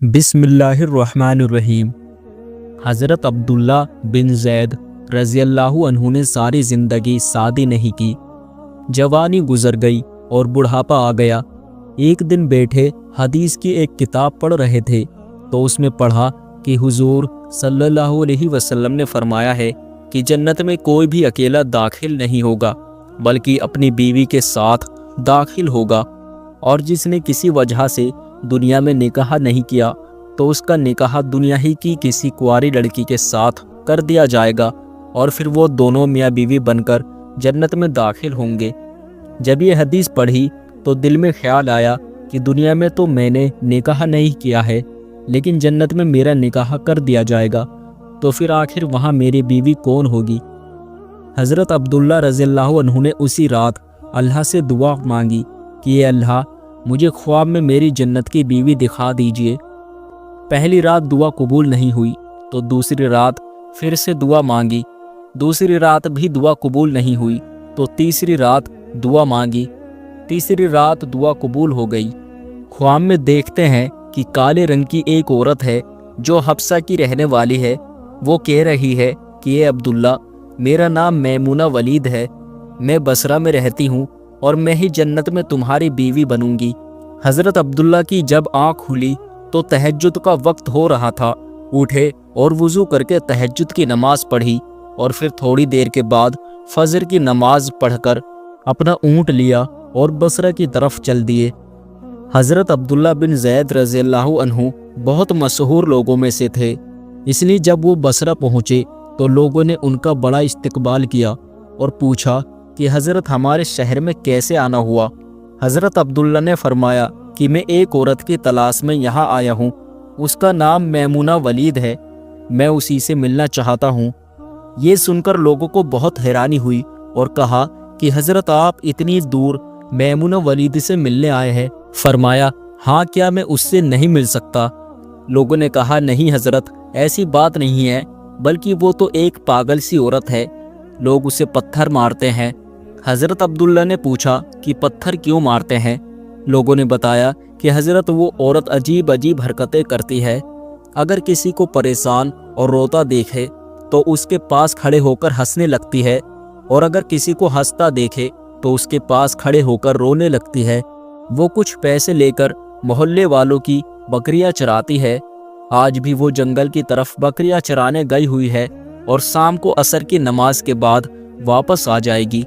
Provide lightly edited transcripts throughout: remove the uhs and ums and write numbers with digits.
बिस्मिल्लाहिर्रहमानिर्रहीम। हज़रत अब्दुल्ला बिन ज़ैद रज़ी अल्लाहु अन्हु ने सारी ज़िंदगी शादी नहीं की। जवानी गुज़र गई और बुढ़ापा आ गया। एक दिन बैठे हदीस की एक किताब पढ़ रहे थे तो उसमें पढ़ा कि हुज़ूर सल्लल्लाहु अलैहि वसल्लम ने फरमाया है कि जन्नत में कोई भी अकेला दाखिल नहीं होगा बल्कि अपनी बीवी के साथ दाखिल होगा, और जिसने किसी वजह से दुनिया में निकाह नहीं किया तो उसका निकाह दुनिया ही की किसी कुंवारी लड़की के साथ कर दिया जाएगा और फिर वो दोनों मियाँ बीवी बनकर जन्नत में दाखिल होंगे। जब ये हदीस पढ़ी तो दिल में ख्याल आया कि दुनिया में तो मैंने निकाह नहीं किया है, लेकिन जन्नत में मेरा निकाह कर दिया जाएगा, तो फिर आखिर वहाँ मेरी बीवी कौन होगी। हज़रत अब्दुल्ला रज़ियल्लाहु अन्हु ने उसी रात अल्लाह से दुआ मांगी कि ये अल्लाह, मुझे ख्वाब में मेरी जन्नत की बीवी दिखा दीजिए। पहली रात दुआ कबूल नहीं हुई तो दूसरी रात फिर से दुआ मांगी। दूसरी रात भी दुआ कबूल नहीं हुई तो तीसरी रात दुआ मांगी। तीसरी रात दुआ कबूल हो गई। ख्वाब में देखते हैं कि काले रंग की एक औरत है जो हफ्सा की रहने वाली है। वो कह रही है कि ये अब्दुल्ला, मेरा नाम मैमूना वलीद है, मैं बसरा में रहती हूँ और मैं ही जन्नत में तुम्हारी बीवी बनूंगी। हज़रत अब्दुल्ला की जब आँख खुली तो तहज्जुद का वक्त हो रहा था। उठे और वुज़ू करके तहज्जुद की नमाज पढ़ी और फिर थोड़ी देर के बाद फजर की नमाज पढ़कर अपना ऊँट लिया और बसरा की तरफ चल दिए। हज़रत अब्दुल्ला बिन ज़ैद रज़ियल्लाहु अन्हु बहुत मशहूर लोगों में से थे, इसलिए जब वो बसरा पहुँचे तो लोगों ने उनका बड़ा इस्तकबाल किया और पूछा कि हज़रत हमारे शहर में कैसे आना हुआ। हज़रत अब्दुल्ला ने फरमाया कि मैं एक औरत की तलाश में यहाँ आया हूँ, उसका नाम मैमूना वलीद है, मैं उसी से मिलना चाहता हूँ। ये सुनकर लोगों को बहुत हैरानी हुई और कहा कि हज़रत आप इतनी दूर मैमूना वलीद से मिलने आए हैं। फरमाया, हाँ, क्या मैं उससे नहीं मिल सकता? लोगों ने कहा, नहीं हज़रत, ऐसी बात नहीं है, बल्कि वो तो एक पागल सी औरत है, लोग उसे पत्थर मारते हैं। हज़रत अब्दुल्ला ने पूछा कि पत्थर क्यों मारते हैं? लोगों ने बताया कि हज़रत वो औरत अजीब अजीब हरकतें करती है। अगर किसी को परेशान और रोता देखे तो उसके पास खड़े होकर हंसने लगती है, और अगर किसी को हंसता देखे तो उसके पास खड़े होकर रोने लगती है। वो कुछ पैसे लेकर मोहल्ले वालों की बकरियां चराती है। आज भी वो जंगल की तरफ बकरियां चराने गई हुई है और शाम को असर की नमाज के बाद वापस आ जाएगी।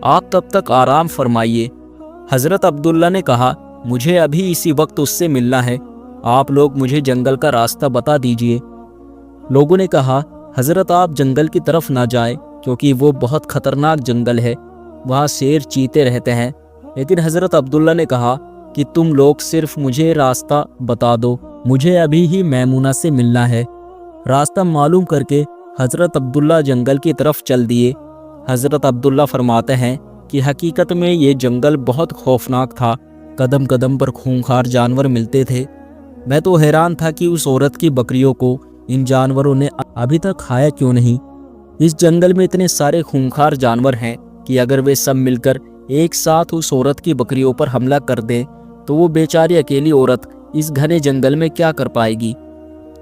आप तब तक आराम फरमाइए। हज़रत अब्दुल्ला ने कहा, मुझे अभी इसी वक्त उससे मिलना है, आप लोग मुझे जंगल का रास्ता बता दीजिए। लोगों ने कहा, हज़रत आप जंगल की तरफ ना जाएं, क्योंकि वो बहुत ख़तरनाक जंगल है, वहाँ शेर चीते रहते हैं। लेकिन हज़रत अब्दुल्ला ने कहा कि तुम लोग सिर्फ मुझे रास्ता बता दो, मुझे अभी ही मैमूना से मिलना है। रास्ता मालूम करके हज़रत अब्दुल्ला जंगल की तरफ चल दिए। हज़रत अब्दुल्ला फरमाते हैं कि हकीकत में ये जंगल बहुत खौफनाक था, कदम कदम पर खूंखार जानवर मिलते थे। मैं तो हैरान था कि उस औरत की बकरियों को इन जानवरों ने अभी तक खाया क्यों नहीं। इस जंगल में इतने सारे खूंखार जानवर हैं कि अगर वे सब मिलकर एक साथ उस औरत की बकरियों पर हमला कर दें तो वो बेचारी अकेली औरत इस घने जंगल में क्या कर पाएगी।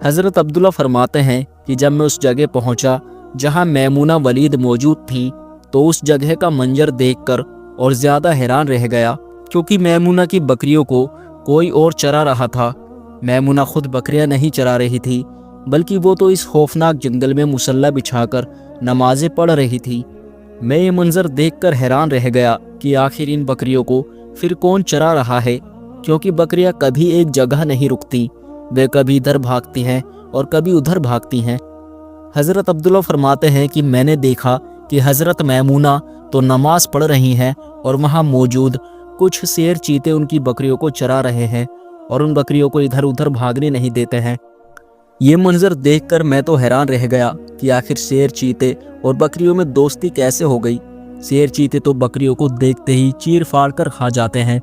हज़रत अब्दुल्ला फरमाते हैं कि जब मैं उस जगह पहुंचा जहां मैमूना वलीद मौजूद थी तो उस जगह का मंजर देखकर और ज़्यादा हैरान रह गया, क्योंकि मैमूना की बकरियों को कोई और चरा रहा था। मैमूना खुद बकरियां नहीं चरा रही थी, बल्कि वो तो इस खौफनाक जंगल में मुसल्ला बिछाकर नमाजें पढ़ रही थी। मैं ये मंजर देखकर हैरान रह गया कि आखिर इन बकरियों को फिर कौन चरा रहा है, क्योंकि बकरियां कभी एक जगह नहीं रुकती, वे कभी इधर भागती हैं और कभी उधर भागती हैं। हज़रत अब्दुल्ला फरमाते हैं कि मैंने देखा कि हज़रत मैमूना तो नमाज पढ़ रही हैं और वहाँ मौजूद कुछ शेर चीते उनकी बकरियों को चरा रहे हैं और उन बकरियों को इधर उधर भागने नहीं देते हैं। ये मंजर देखकर मैं तो हैरान रह गया कि आखिर शेर चीते और बकरियों में दोस्ती कैसे हो गई। शेर चीते तो बकरियों को देखते ही चीर फाड़ कर खा जाते हैं,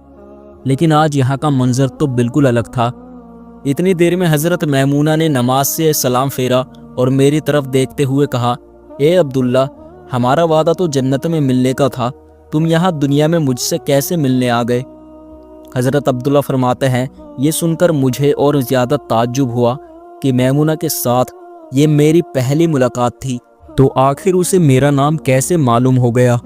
लेकिन आज यहाँ का मंजर तो बिल्कुल अलग था। इतनी देर में हज़रत मैमूना ने नमाज से सलाम फेरा और मेरी तरफ देखते हुए कहा, ए अब्दुल्ला, हमारा वादा तो जन्नत में मिलने का था, तुम यहाँ दुनिया में मुझसे कैसे मिलने आ गए? حضرت عبداللہ فرماتے ہیں یہ سن کر مجھے اور زیادہ تعجب ہوا کہ میمونہ کے ساتھ یہ میری پہلی ملاقات تھی، تو آخر اسے میرا نام کیسے معلوم ہو گیا؟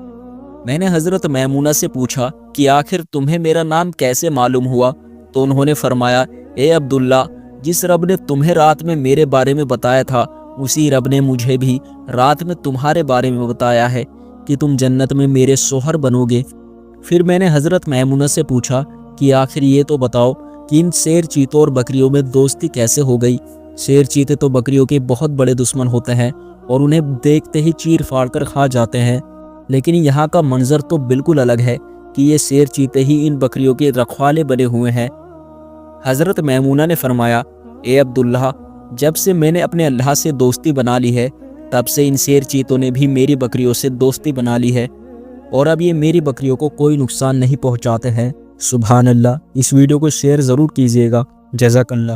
میں نے حضرت میمونہ سے پوچھا کہ آخر تمہیں میرا نام کیسے معلوم ہوا؟ تو انہوں نے فرمایا، اے عبداللہ، جس رب نے تمہیں رات میں میرے بارے میں بتایا تھا اسی رب نے مجھے بھی رات میں تمہارے بارے میں بتایا ہے کہ تم جنت میں میرے شوہر بنو گے۔ پھر میں نے حضرت میمونہ سے پوچھا کہ آخر یہ تو بتاؤ کہ ان شیر چیتوں اور بکریوں میں دوستی کیسے ہو گئی؟ شیر چیتے تو بکریوں کے بہت بڑے دشمن ہوتے ہیں اور انہیں دیکھتے ہی چیر پھاڑ کر کھا جاتے ہیں، لیکن یہاں کا منظر تو بالکل الگ ہے کہ یہ شیر چیتے ہی ان بکریوں کے رکھوالے بنے ہوئے ہیں۔ حضرت میمونہ نے فرمایا، اے عبداللہ، جب سے میں نے اپنے اللہ سے دوستی بنا لی ہے تب سے ان شیر چیتوں نے بھی میری بکریوں سے دوستی بنا لی ہے، اور اب یہ میری بکریوں کو کوئی نقصان نہیں پہنچاتے ہیں۔ سبحان اللہ۔ اس ویڈیو کو شیئر ضرور کیجیے گا۔ جزاک اللہ۔